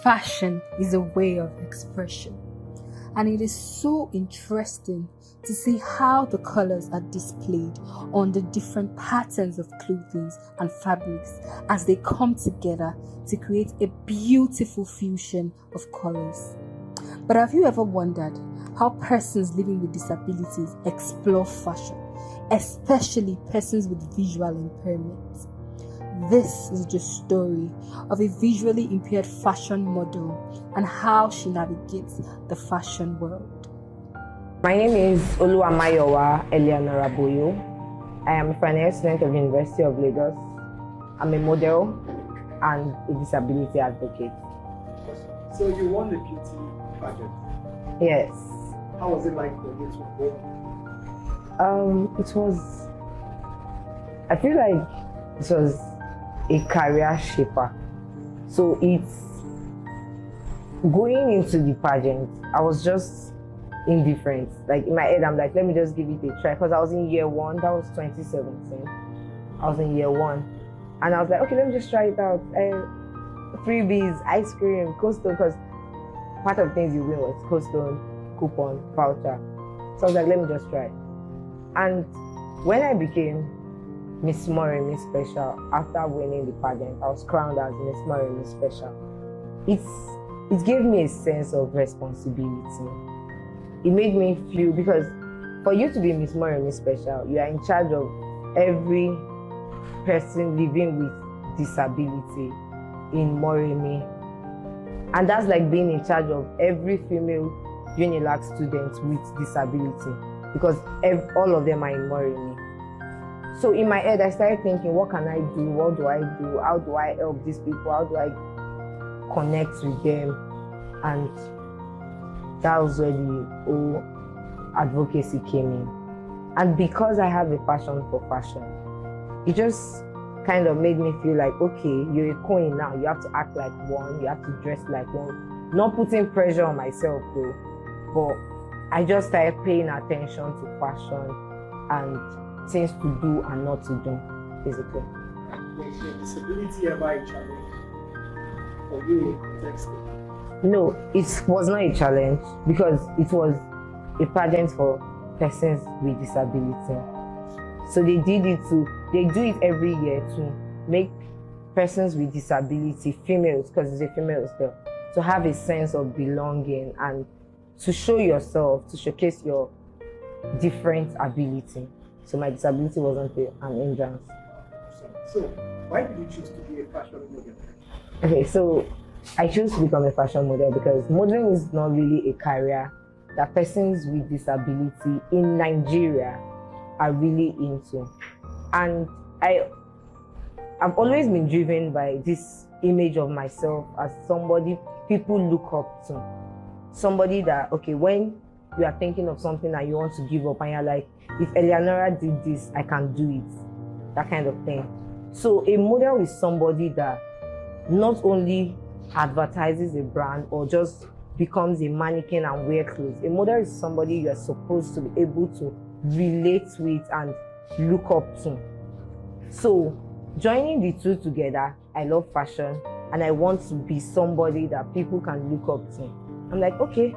Fashion is a way of expression, and it is so interesting to see how the colors are displayed on the different patterns of clothing and fabrics as they come together to create a beautiful fusion of colors. But have you ever wondered how persons living with disabilities explore fashion, especially persons with visual impairments? This is the story of a visually impaired fashion model and how she navigates the fashion world. My name is Eleonora. I am a final student of the University of Lagos. I'm a model and a disability advocate. So you won the beauty pageant? Yes. How was it like for you to win? I feel like it was a career shaper. So it's going into the pageant, I was just indifferent. Like in my head, I'm like, let me just give it a try. Because I was in year one, that was 2017. I was in year one. And I was like, okay, let me just try it out. Freebies, ice cream, coastal, because part of things you win was coastal, coupon, voucher. So I was like, let me just try. And when I became Miss Moremi Special, after winning the pageant, I was crowned as Miss Moremi Special. It gave me a sense of responsibility. It made me feel, because for you to be Miss Moremi Special, you are in charge of every person living with disability in Moremi. And that's like being in charge of every female UNILAG student with disability, because all of them are in Moremi. So in my head, I started thinking, what can I do? What do I do? How do I help these people? How do I connect with them? And that was where the whole advocacy came in. And because I have a passion for fashion, it just kind of made me feel like, okay, you're a queen now. You have to act like one. You have to dress like one. Not putting pressure on myself though, but I just started paying attention to fashion and things to do and not to do, basically. Was your disability ever a challenge for you in context? No, it was not a challenge because it was a pageant for persons with disability. So they do it every year to make persons with disability, females, because it's a female still, to have a sense of belonging and to show yourself, to showcase your different ability. So my disability wasn't an hindrance. So why did you choose to be a fashion model? Okay, so I chose to become a fashion model because modeling is not really a career that persons with disability in Nigeria are really into. And I've always been driven by this image of myself as somebody people look up to. Somebody that, okay, when you are thinking of something and you want to give up and you're like, if Eleonora did this, I can do it. That kind of thing. So a model is somebody that not only advertises a brand or just becomes a mannequin and wear clothes. A model is somebody you are supposed to be able to relate with and look up to. So joining the two together, I love fashion and I want to be somebody that people can look up to. I'm like, okay,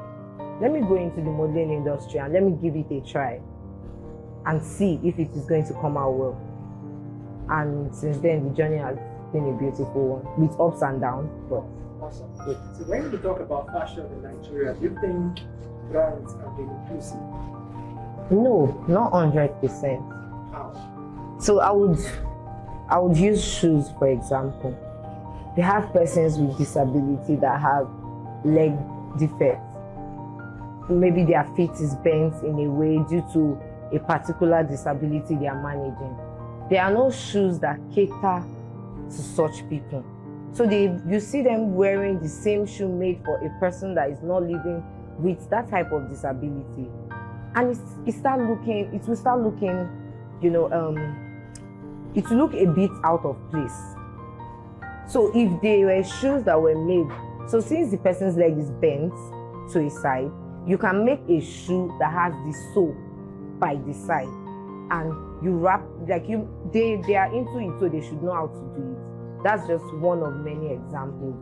let me go into the modeling industry and let me give it a try and see if it is going to come out well. And since then, the journey has been a beautiful one with ups and downs. But awesome. So when we talk about fashion in Nigeria, do you think brands are being inclusive? No, not 100%. How? So I would use shoes, for example. They have persons with disability that have leg defects. Maybe their feet is bent in a way due to a particular disability they are managing. There are no shoes that cater to such people. So you see them wearing the same shoe made for a person that is not living with that type of disability. And it will start looking, it will look a bit out of place. So if they were shoes that were made, so since the person's leg is bent to a side, you can make a shoe that has the sole by the side, and you wrap, they are into it, so they should know how to do it. That's just one of many examples.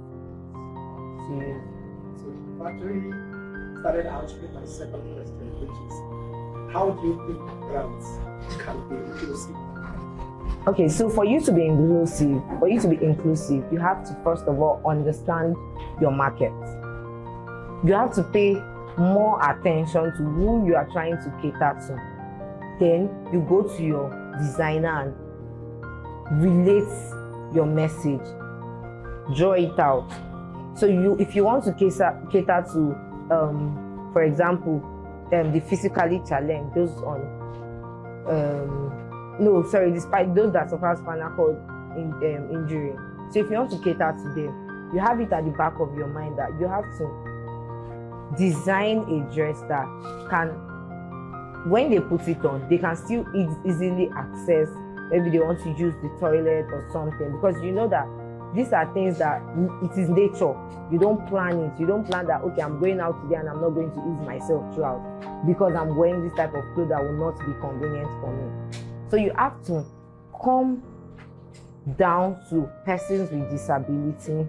to use. So you've actually started answering my second question, which is how do you think brands can be inclusive? Okay, so for you to be inclusive, you have to first of all understand your market. You have to pay more attention to who you are trying to cater to. Then you go to your designer and relate your message, draw it out. So if you want to cater to, for example, the physically challenged, those despite those that suffer spinal cord injury. So if you want to cater to them, you have it at the back of your mind that you have to design a dress that can, when they put it on, they can still easily access. Maybe they want to use the toilet or something, because you know that these are things that it is nature. You don't plan it. You don't plan that, okay, I'm going out today and I'm not going to ease myself throughout because I'm wearing this type of clothes that will not be convenient for me. So you have to come down to persons with disability,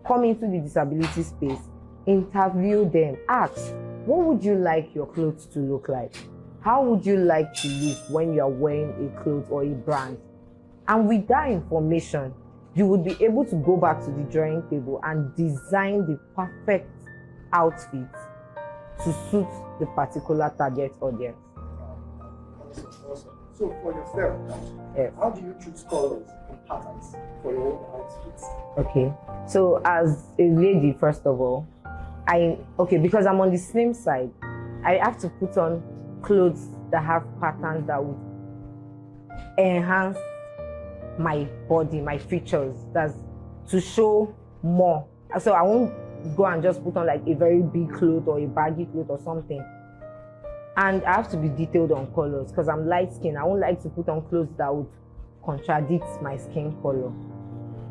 come into the disability space, interview them, ask, what would you like your clothes to look like? How would you like to look when you are wearing a clothes or a brand? And with that information, you would be able to go back to the drawing table and design the perfect outfit to suit the particular target audience. Awesome. So for yourself, yes, how do you choose colors and patterns for your own outfits? Okay, so as a lady, first of all, because I'm on the slim side, I have to put on clothes that have patterns that would enhance my body, my features, that's to show more. So I won't go and just put on like a very big cloth or a baggy cloth or something. And I have to be detailed on colors because I'm light skinned. I won't like to put on clothes that would contradict my skin color.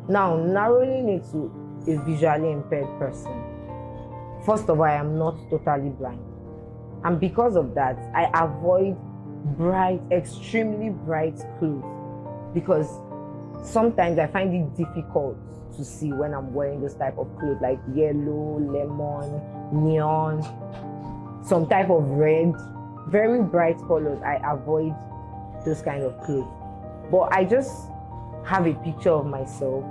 Now, narrowing it to a visually impaired person. First of all, I am not totally blind. And because of that, I avoid bright, extremely bright clothes because sometimes I find it difficult to see when I'm wearing this type of clothes, like yellow, lemon, neon, some type of red, very bright colors. I avoid those kind of clothes. But I just have a picture of myself.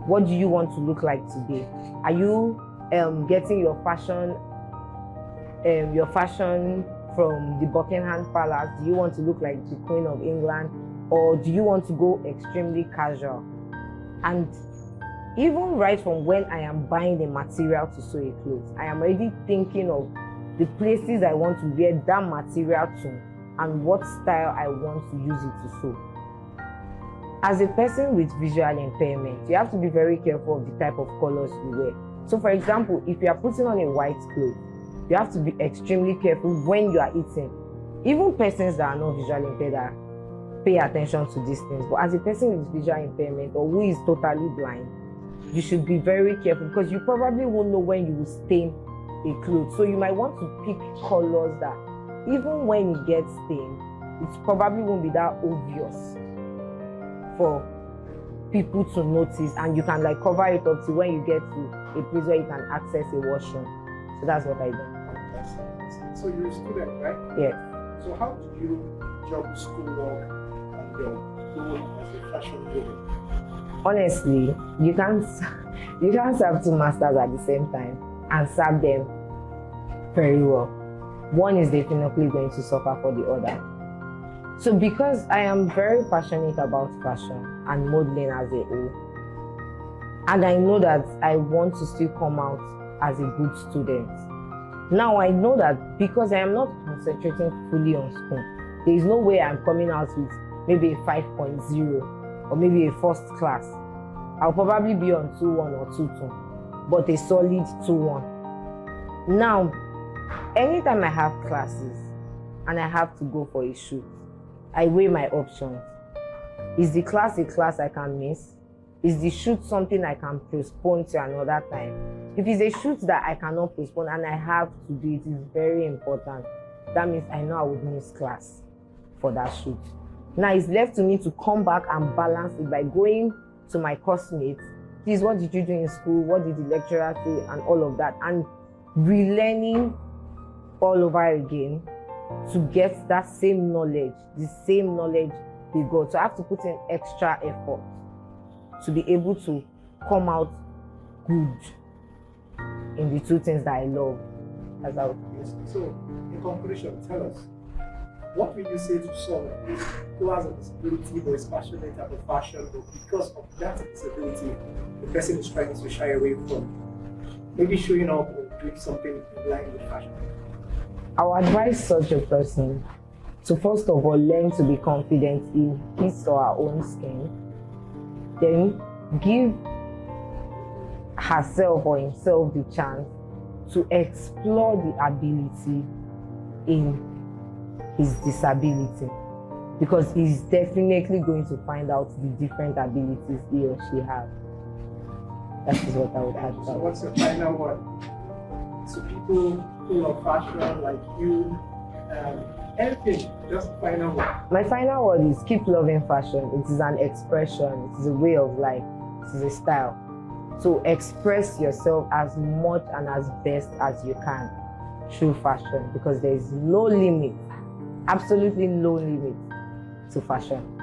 What do you want to look like today? Are you getting your fashion from the Buckingham Palace? Do you want to look like the Queen of England? Or do you want to go extremely casual? And even right from when I am buying the material to sew a clothes, I am already thinking of the places I want to wear that material to and what style I want to use it to sew. As a person with visual impairment, you have to be very careful of the type of colors you wear. So for example, if you are putting on a white cloth, you have to be extremely careful when you are eating. Even persons that are not visually impaired pay attention to these things. But as a person with visual impairment or who is totally blind, you should be very careful because you probably won't know when you will stain a cloth. So you might want to pick colors that even when it gets stained, it probably won't be that obvious for people to notice, and you can like cover it up to when you get to a place where you can access a washroom. So that's what I do. So you're a student, right? Yes. So how do you juggle schoolwork and your role as a fashion model? Honestly, you can't serve two masters at the same time and serve them very well. One is definitely going to suffer for the other. So because I am very passionate about fashion and modeling as a whole, and I know that I want to still come out as a good student. Now I know that because I am not concentrating fully on school, there is no way I'm coming out with maybe a 5.0 or maybe a first class. I'll probably be on 2.1 or 2.2, but a solid 2.1. Now, anytime I have classes and I have to go for a shoot, I weigh my options. Is the class a class I can miss? Is the shoot something I can postpone to another time? If it's a shoot that I cannot postpone and I have to do it, is very important. That means I know I would miss class for that shoot. Now it's left to me to come back and balance it by going to my classmates please, what did you do in school? What did the lecturer say? And all of that. And relearning all over again to get that same knowledge, the same knowledge they got. So I have to put in extra effort to be able to come out good in the two things that I love. As I would. Yes. So, in conclusion, tell us, what will you say to someone who has a disability but is passionate about fashion, but because of that disability, the person is trying to shy away from maybe showing up or doing something in line with fashion? I would advise such a person to first of all learn to be confident in his or her own skin, then give herself or himself the chance to explore the ability in his disability, because he's definitely going to find out the different abilities he or she has. That is what I would add. So what's your final word? So people who love fashion like you, anything, just final word. My final word is keep loving fashion. It is an expression, it is a way of life, it is a style. So express yourself as much and as best as you can through fashion, because there is no limit, absolutely no limit to fashion.